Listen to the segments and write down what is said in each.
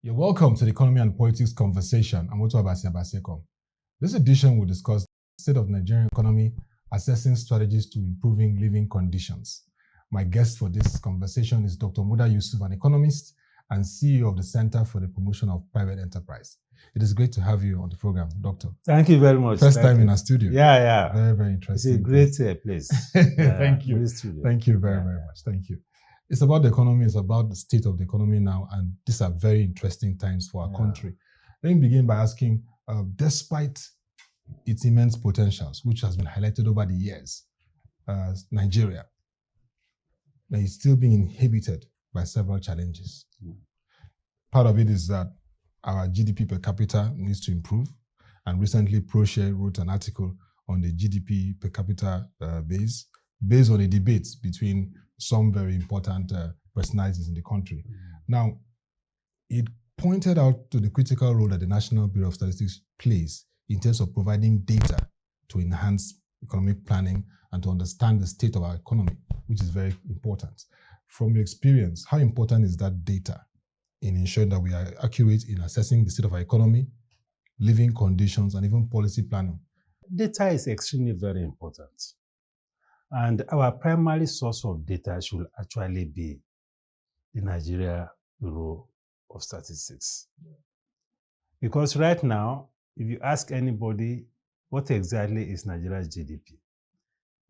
You're welcome to the Economy and Politics Conversation. I'm Ottoabasi, Abasiekong. This edition will discuss the state of the Nigerian economy, assessing strategies to improving living conditions. My guest for this conversation is Dr. Muda Yusuf, an economist and CEO of the Center for the Promotion of Private Enterprise. It is great to have you on the program, Doctor. Thank you very much. First time in our studio. Yeah. Very, very interesting. It's a great place. Thank you. Thank you very, very much. Thank you. It's about the economy. It's about the state of the economy now. And these are very interesting times for our country. Let me begin by asking, despite its immense potentials, which has been highlighted over the years, Nigeria is still being inhibited by several challenges. Part of it is that our GDP per capita needs to improve. And recently, ProShare wrote an article on the GDP per capita based on a debate between some very important personalities in the country. Now, it pointed out to the critical role that the National Bureau of Statistics plays in terms of providing data to enhance economic planning and to understand the state of our economy, which is very important. From your experience, how important is that data in ensuring that we are accurate in assessing the state of our economy, living conditions, and even policy planning? Data is extremely very important. And our primary source of data should actually be the Nigeria Bureau of Statistics. Because right now, if you ask anybody what exactly is Nigeria's GDP,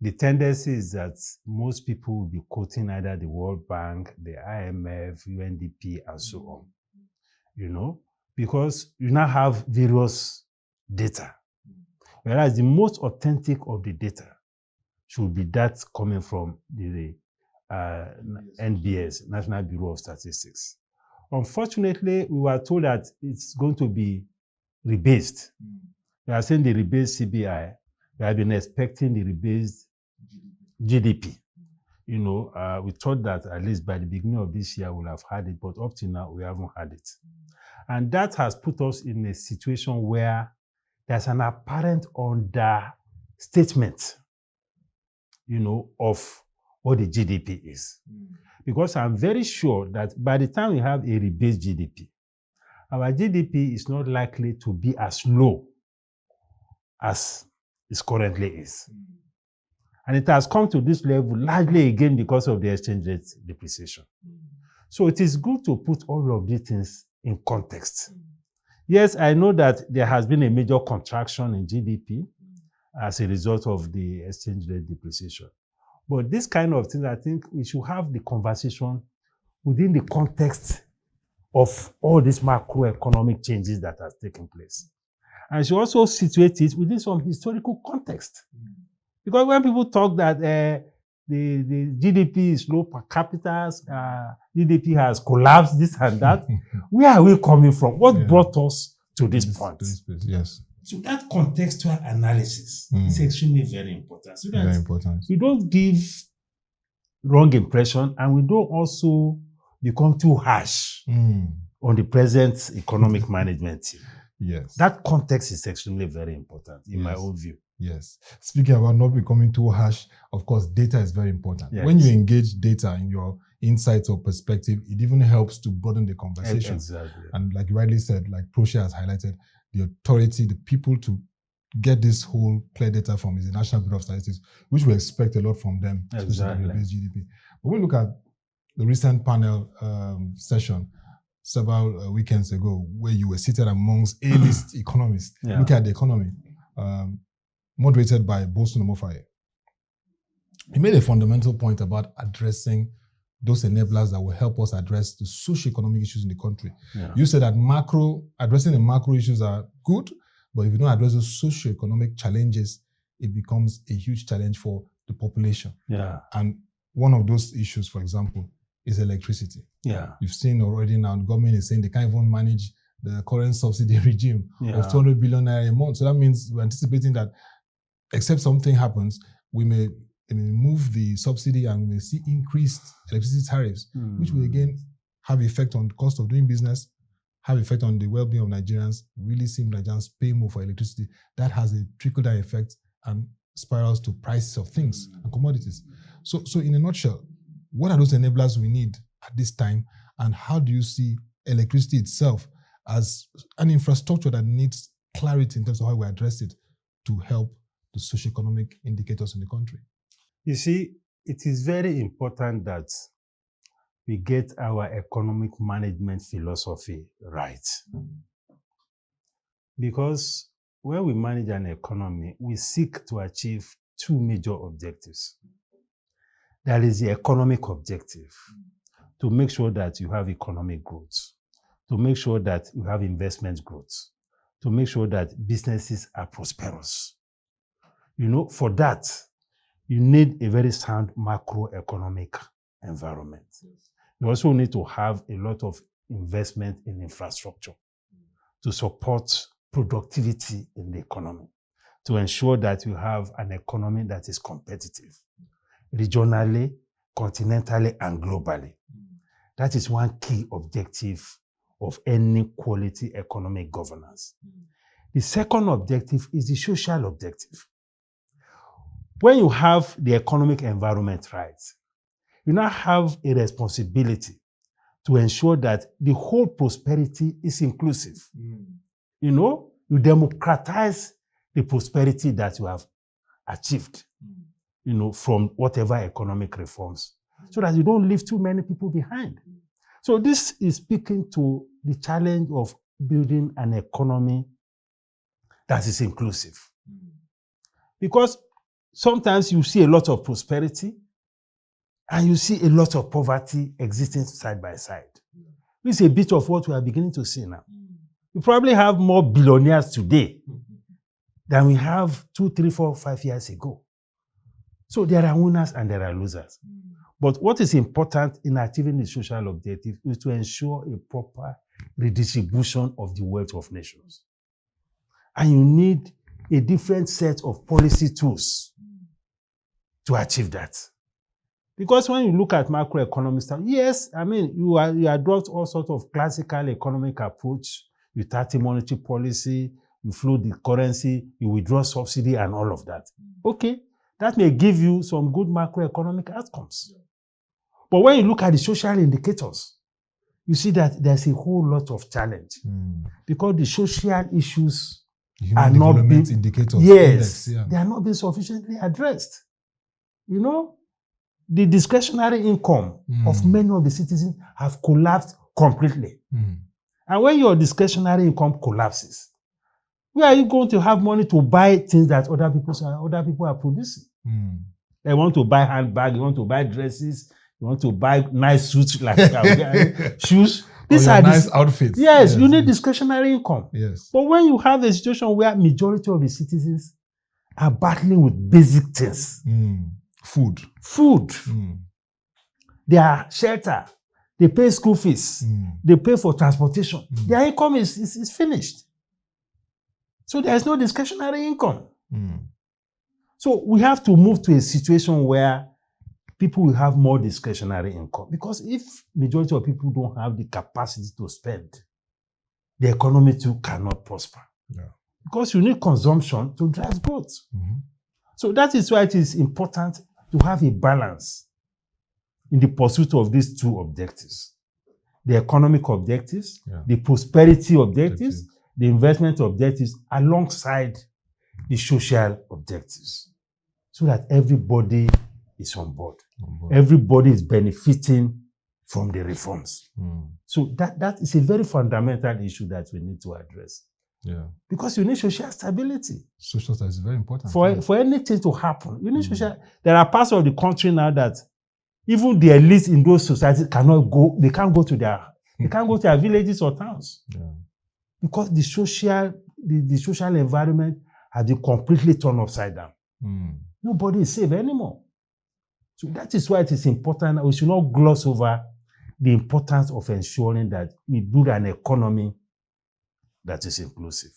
the tendency is that most people will be quoting either the World Bank, the IMF, UNDP, and so on. Because you now have various data. Whereas the most authentic of the data should be that coming from the NBS, National Bureau of Statistics. Unfortunately, we were told that it's going to be rebased. We are saying the rebased CBI. We have been expecting the rebased GDP. We thought that at least by the beginning of this year we'll have had it, but up to now we haven't had it. And that has put us in a situation where there's an apparent understatement of what the GDP is. Because I'm very sure that by the time we have a rebased GDP, our GDP is not likely to be as low as it currently is. And it has come to this level largely again because of the exchange rate depreciation. So it is good to put all of these things in context. Yes, I know that there has been a major contraction in GDP as a result of the exchange rate depreciation. But this kind of thing, I think we should have the conversation within the context of all these macroeconomic changes that have taken place. And should also situate it within some historical context. Because when people talk that the GDP is low per capita, GDP has collapsed, this and that, where are we coming from? What brought us to this point? Yes. So that contextual analysis is extremely very important. So that very important. We don't give wrong impression and we don't also become too harsh on the present economic management team. Yes. That context is extremely very important in my own view. Yes. Speaking about not becoming too harsh, of course, data is very important. Yes. When you engage data in your insights or perspective, it even helps to broaden the conversation. Exactly. And like you rightly said, like ProShare has highlighted, the authority, the people to get this whole clear data from is the National Bureau of Statistics, which we expect a lot from them, especially the base GDP. But when we look at the recent panel session several weekends ago, where you were seated amongst A-list economists, looking at the economy, moderated by Bosun Omofaye, he made a fundamental point about addressing those enablers that will help us address the socio-economic issues in the country. You said that addressing the macro issues are good, but if you don't address those socio-economic challenges, it becomes a huge challenge for the population. And one of those issues, for example, is electricity. You've seen already now, the government is saying they can't even manage the current subsidy regime of 200 billion naira a month. So that means we're anticipating that except something happens, we may move the subsidy and we may see increased electricity tariffs, which will again have effect on the cost of doing business, have effect on the well-being of Nigerians, really see Nigerians pay more for electricity. That has a trickle-down effect and spirals to prices of things and commodities. So in a nutshell, what are those enablers we need at this time, and how do you see electricity itself as an infrastructure that needs clarity in terms of how we address it to help the socio-economic indicators in the country? You see, it is very important that we get our economic management philosophy right. Because when we manage an economy, we seek to achieve two major objectives. There is the economic objective, to make sure that you have economic growth, to make sure that you have investment growth, to make sure that businesses are prosperous. For that, you need a very sound macroeconomic environment. You also need to have a lot of investment in infrastructure to support productivity in the economy, to ensure that you have an economy that is competitive, regionally, continentally, and globally. That is one key objective of any quality economic governance. The second objective is the social objective. When you have the economic environment right, you now have a responsibility to ensure that the whole prosperity is inclusive. You democratize the prosperity that you have achieved, from whatever economic reforms, so that you don't leave too many people behind. So this is speaking to the challenge of building an economy that is inclusive. Because sometimes you see a lot of prosperity and you see a lot of poverty existing side by side. This is a bit of what we are beginning to see now. We probably have more billionaires today than we have 2, 3, 4, 5 years ago. So there are winners and there are losers. But what is important in achieving the social objective is to ensure a proper redistribution of the wealth of nations. And you need a different set of policy tools to achieve that. Because when you look at macroeconomics, yes, you adopt all sorts of classical economic approach. You start monetary policy, you float the currency, you withdraw subsidy and all of that. Okay, that may give you some good macroeconomic outcomes. But when you look at the social indicators, you see that there's a whole lot of challenge because the social issues are not being indicators. They are not being sufficiently addressed. The discretionary income of many of the citizens have collapsed completely. And when your discretionary income collapses, where are you going to have money to buy things that other people are producing? They want to buy handbags, you want to buy dresses, you want to buy nice suits like shoes. These are nice outfits. Yes, you need discretionary income. Yes. But when you have a situation where majority of the citizens are battling with basic things, food, their shelter, they pay school fees, they pay for transportation, their income is finished. So there is no discretionary income. So we have to move to a situation where people will have more discretionary income. Because if majority of people don't have the capacity to spend, the economy too cannot prosper. Yeah. Because you need consumption to drive growth. So that is why it is important to have a balance in the pursuit of these two objectives. The economic objectives, the prosperity objectives, the investment objectives, alongside the social objectives. So that everybody is on board. Everybody is benefiting from the reforms. So that is a very fundamental issue that we need to address. Yeah. Because you need social stability. Social stability is very important. For anything to happen, you need social. There are parts of the country now that even the elites in those societies cannot go. They can't go to their villages or towns. Yeah. Because the social environment has been completely turned upside down. Nobody is safe anymore. So that is why it is important. We should not gloss over the importance of ensuring that we build an economy that is inclusive.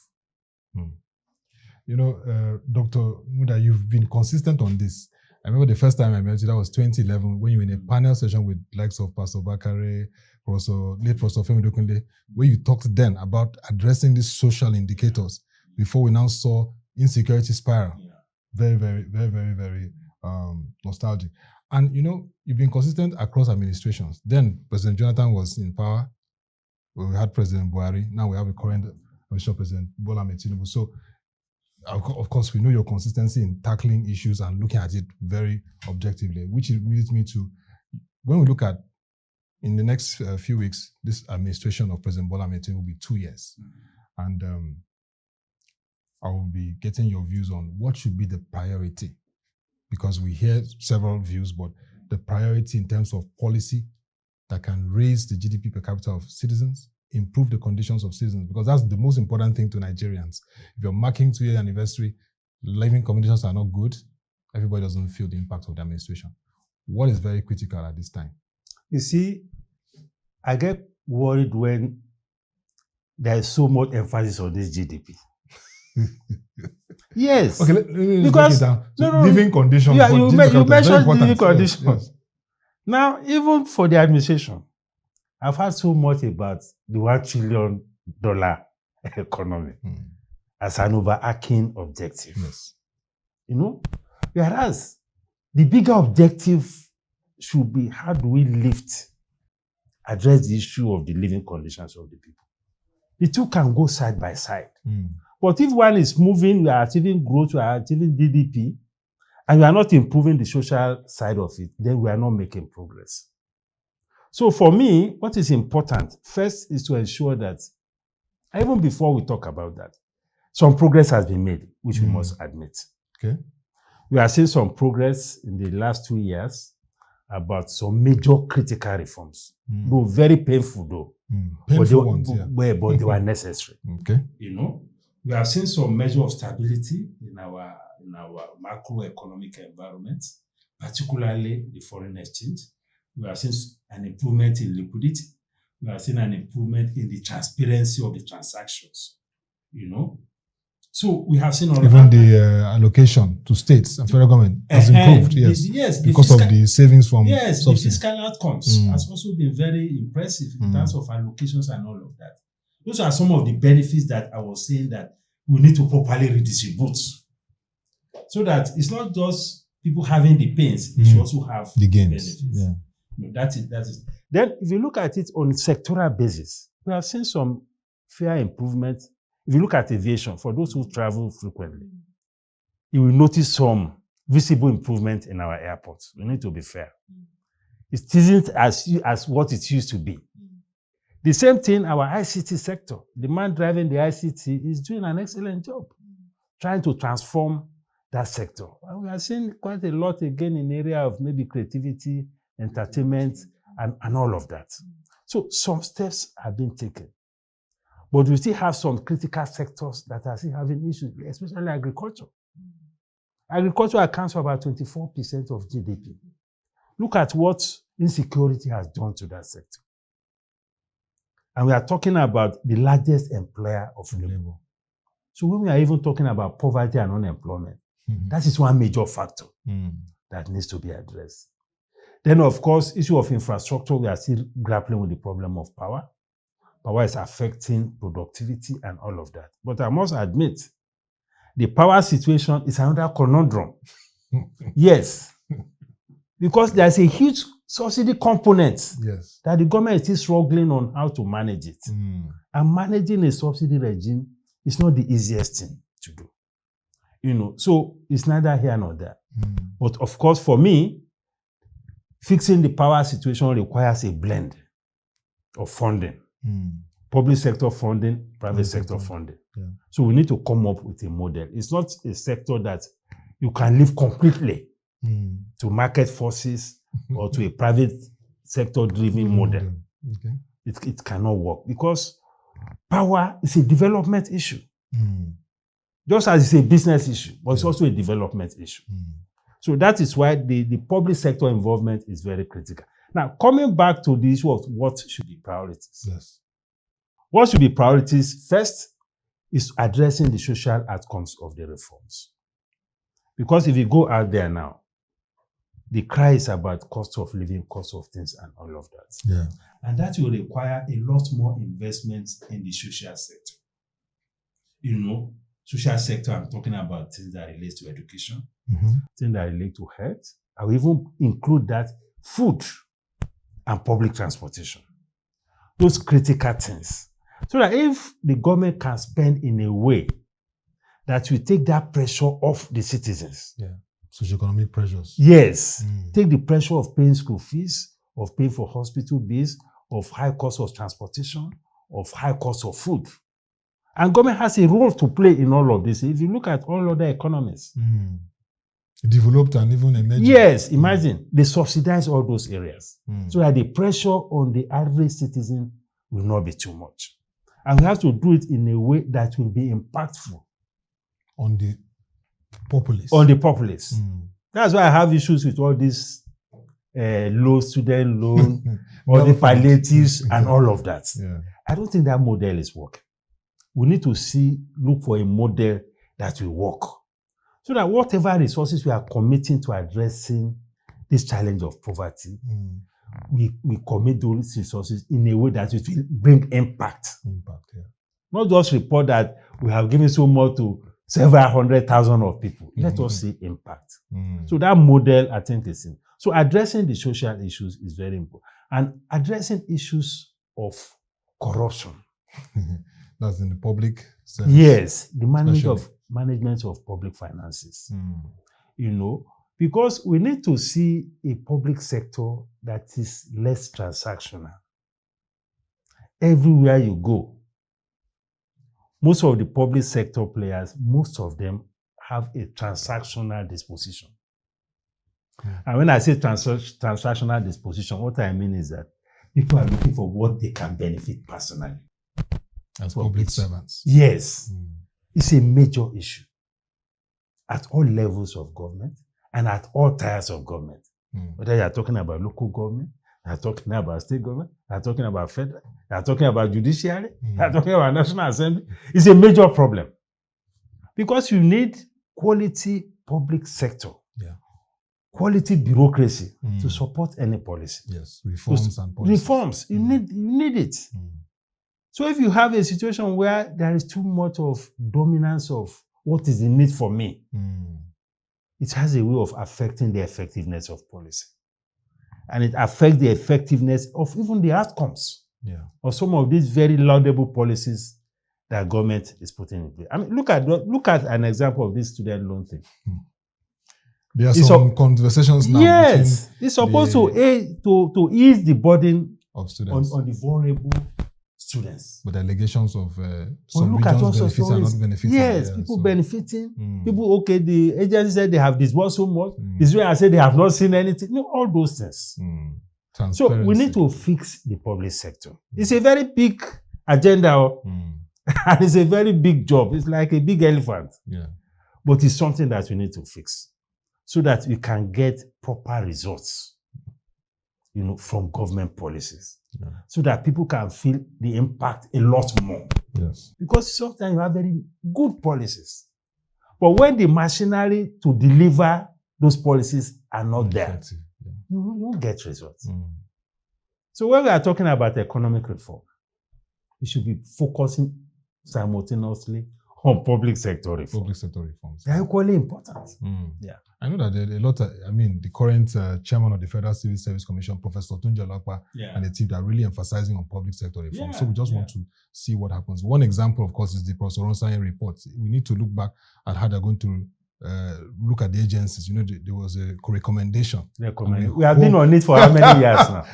Dr. Muda, you've been consistent on this. I remember the first time I met you, that was 2011, when you were in a panel session with likes of Pastor Bakare, late Professor Femi Dokunle, where you talked then about addressing these social indicators before we now saw insecurity spiral. Yeah. Very, very, very, very, very nostalgic. And, you've been consistent across administrations. Then President Jonathan was in power. We had President Buhari. Now we have a current President Bola Ahmed Tinubu. So, of course, we know your consistency in tackling issues and looking at it very objectively, which leads me to, when we look at, in the next few weeks, this administration of President Bola Ahmed Tinubu will be 2 years. And I will be getting your views on what should be the priority, because we hear several views, but the priority in terms of policy that can raise the GDP per capita of citizens, improve the conditions of citizens, because that's the most important thing to Nigerians. If you're marking 2-year anniversary, living conditions are not good, everybody doesn't feel the impact of the administration. What is very critical at this time? You see, I get worried when there is so much emphasis on this GDP. Yes. Okay, let me because break it down. So living conditions. Yeah, you mentioned living conditions. Yes. Now, even for the administration, I've heard so much about the $1 trillion economy as an overarching objective. Yes. You know, whereas the bigger objective should be, how do we address the issue of the living conditions of the people? The two can go side by side. But if one is moving, we are achieving growth, we are achieving GDP, and we are not improving the social side of it, then we are not making progress. So for me, what is important first is to ensure that, even before we talk about that, some progress has been made, which we must admit. Okay. We are seeing some progress in the last 2 years about some major critical reforms. Though very painful though. Painful ones, yeah. But they were necessary. Okay. You know, we have seen some measure of stability in our macroeconomic environment, particularly the foreign exchange. We have seen an improvement in liquidity. We have seen an improvement in the transparency of the transactions. You know, so we have seen even the allocation to states and federal government has improved. Yes, because of the savings from subsidy. The fiscal outcomes has also been very impressive in terms of allocations and all of that. Those are some of the benefits that I was saying that we need to properly redistribute, so that it's not just people having the pains; it should also have the gains. Benefits. Yeah, no, that is. Then, if you look at it on a sectoral basis, we have seen some fair improvement. If you look at aviation, for those who travel frequently, you will notice some visible improvement in our airports. We need to be fair. It isn't as what it used to be. The same thing, our ICT sector, the man driving the ICT is doing an excellent job, trying to transform that sector. And we are seeing quite a lot again in the area of maybe creativity, entertainment, and all of that. So some steps have been taken. But we still have some critical sectors that are still having issues, especially agriculture. Agriculture accounts for about 24% of GDP. Look at what insecurity has done to that sector. And we are talking about the largest employer of labor. So when we are even talking about poverty and unemployment, that is one major factor that needs to be addressed. Then, of course, issue of infrastructure, we are still grappling with the problem of power. Power is affecting productivity and all of that. But I must admit, the power situation is another conundrum. Yes. Because there's a huge subsidy component that the government is still struggling on how to manage it. And managing a subsidy regime is not the easiest thing to do. You know, so it's neither here nor there. But of course, for me, fixing the power situation requires a blend of funding. Public sector funding, private sector funding. Yeah. So we need to come up with a model. It's not a sector that you can leave completely to market forces or to a private sector driven model. Okay. It cannot work because power is a development issue. Just as it's a business issue, but it's also a development issue. So that is why the public sector involvement is very critical. Now, coming back to the issue of what should be priorities. Yes. What should be priorities? First is addressing the social outcomes of the reforms. Because if you go out there now, the cry is about cost of living, cost of things, and all of that. Yeah. And that will require a lot more investments in the social sector. You know, social sector, I'm talking about things that relate to education, things that relate to health. I will even include that food and public transportation. those critical things. So that if the government can spend in a way that will take that pressure off the citizens. Yeah. Socio-economic pressures. Yes. Take the pressure of paying school fees, of paying for hospital bills, of high cost of transportation, of high cost of food. And government has a role to play in all of this. If you look at all other economies. Developed and even emerging. Yes, imagine they subsidize all those areas so that the pressure on the average citizen will not be too much. And we have to do it in a way that will be impactful. On the populace. On the populace. That's why I have issues with all this low student loan, all the palliatives and all of that. Yeah. I don't think that model is working. We need to look for a model that will work. So that whatever resources we are committing to addressing this challenge of poverty, we commit those resources in a way that it will bring impact. Not just report that we have given so much to several 100,000 of people. Let us see impact. So that model, I think, is in. So addressing the social issues is very important. And addressing issues of corruption. That's in the public service. Yes, the management of public finances. Because we need to see a public sector that is less transactional. Everywhere you go, most of the public sector players, most of them have a transactional disposition. And when I say transactional disposition, what I mean is that people are looking for what they can benefit personally. As public servants. Yes. It's a major issue at all levels of government and at all tiers of government. Whether you are talking about local government, you are talking about state government, you are talking about federal, you are talking about judiciary, you are talking about National Assembly. It's a major problem. Because you need quality public sector, quality bureaucracy to support any policy. Yes, reforms and policies. Reforms, you need it. So if you have a situation where there is too much of dominance of what is the need for me, it has a way of affecting the effectiveness of policy. And it affects the effectiveness of even the outcomes of some of these very laudable policies that government is putting in place. I mean, look at an example of this student loan thing. There are some conversations now. Yes, it's supposed to ease the burden of students on the vulnerable students. But allegations of some regions benefits are not benefiting. Yes, people benefiting. People, the agency said they have disbursed so much. Israel said they have not seen anything. All those things. So we need to fix the public sector. It's a very big agenda. And it's a very big job. It's like a big elephant. But it's something that we need to fix so that we can get proper results, from government policies. So that people can feel the impact a lot more. Yes. Because sometimes you have very good policies. But when the machinery to deliver those policies are not there, you won't get results. So when we are talking about economic reform, we should be focusing simultaneously on public sector reform. Public sector reforms. They're equally important. I know that there are a lot of, the current chairman of the Federal Civil Service Commission, Professor Tunji Olakpa, and the team that are really emphasizing on public sector reform. So we just want to see what happens. One example, of course, is the Professor Ronsayen report. We need to look back at how they're going to look at the agencies. There was a recommendation. We have been on it for how many years now?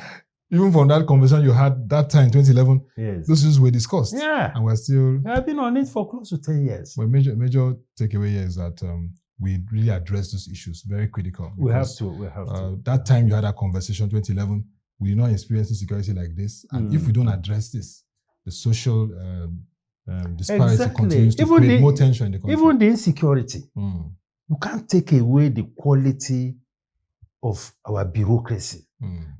Even from that conversation you had that time, 2011, those issues were discussed. And we're still... We have been on it for close to 10 years. Well, major takeaway here is that we really address those issues, very critical. We have to. That time you had that conversation, 2011, we did not experience insecurity like this. And if we don't address this, the social disparity continues to create more tension in the country. Even the insecurity. You can't take away the quality of our bureaucracy,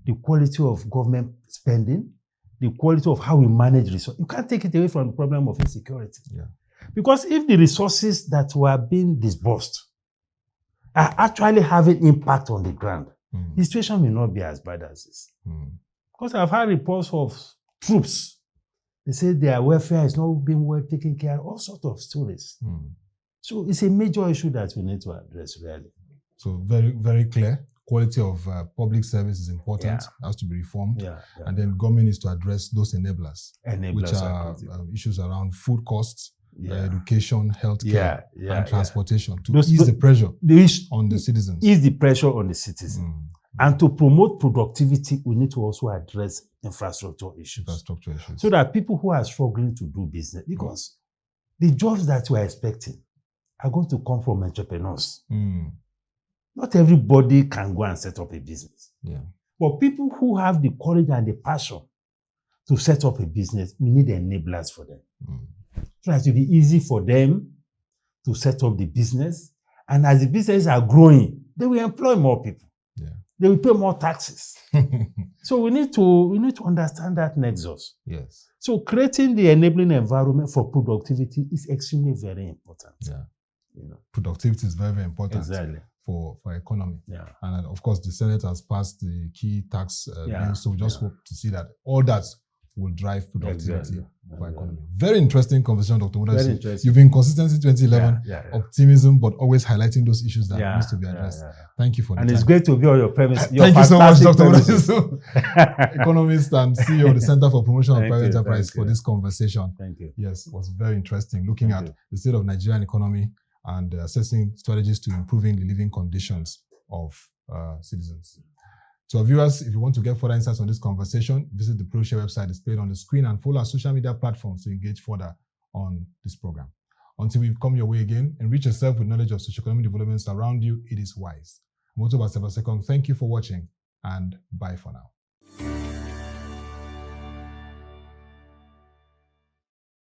the quality of government spending, the quality of how we manage resources. You can't take it away from the problem of insecurity. Because if the resources that were being disbursed are actually having impact on the ground, the situation may not be as bad as this. Because I've had reports of troops. They say their welfare is not being well taken care of, all sorts of stories. So it's a major issue that we need to address, really. So very, very clear. quality of public service is important, has to be reformed. And then government needs to address those eneblers which are issues around food costs, education, healthcare, and transportation to ease the pressure on the citizens. Ease the pressure on the citizens. And to promote productivity, we need to also address infrastructure issues. So that people who are struggling to do business, because the jobs that we're expecting are going to come from entrepreneurs. Not everybody can go and set up a business. But people who have the courage and the passion to set up a business, we need enablers for them. So that it will be easy for them to set up the business. And as the businesses are growing, they will employ more people. They will pay more taxes. So we need to understand that nexus. So creating the enabling environment for productivity is extremely very important. Productivity is very, very important for economy. And of course, the Senate has passed the key tax bill. So we just hope to see that all that will drive productivity for economy. Very interesting conversation, Dr. Muda. You've been consistent since 2011, optimism, but always highlighting those issues that needs to be addressed. Thank you for that. And it's great to be on your premise. Thank you so much, Dr. Muda, economist and CEO of the Center for Promotion of Private Enterprise, for this conversation. Thank you. Yes, it was very interesting looking at the state of Nigerian economy and assessing strategies to improving the living conditions of citizens. So our viewers, if you want to get further insights on this conversation, visit the ProShare website displayed on the screen and follow our social media platforms to engage further on this program. Until we come your way again, enrich yourself with knowledge of socio-economic developments around you. It is wise. I'm Ottoabasi. Thank you for watching and bye for now.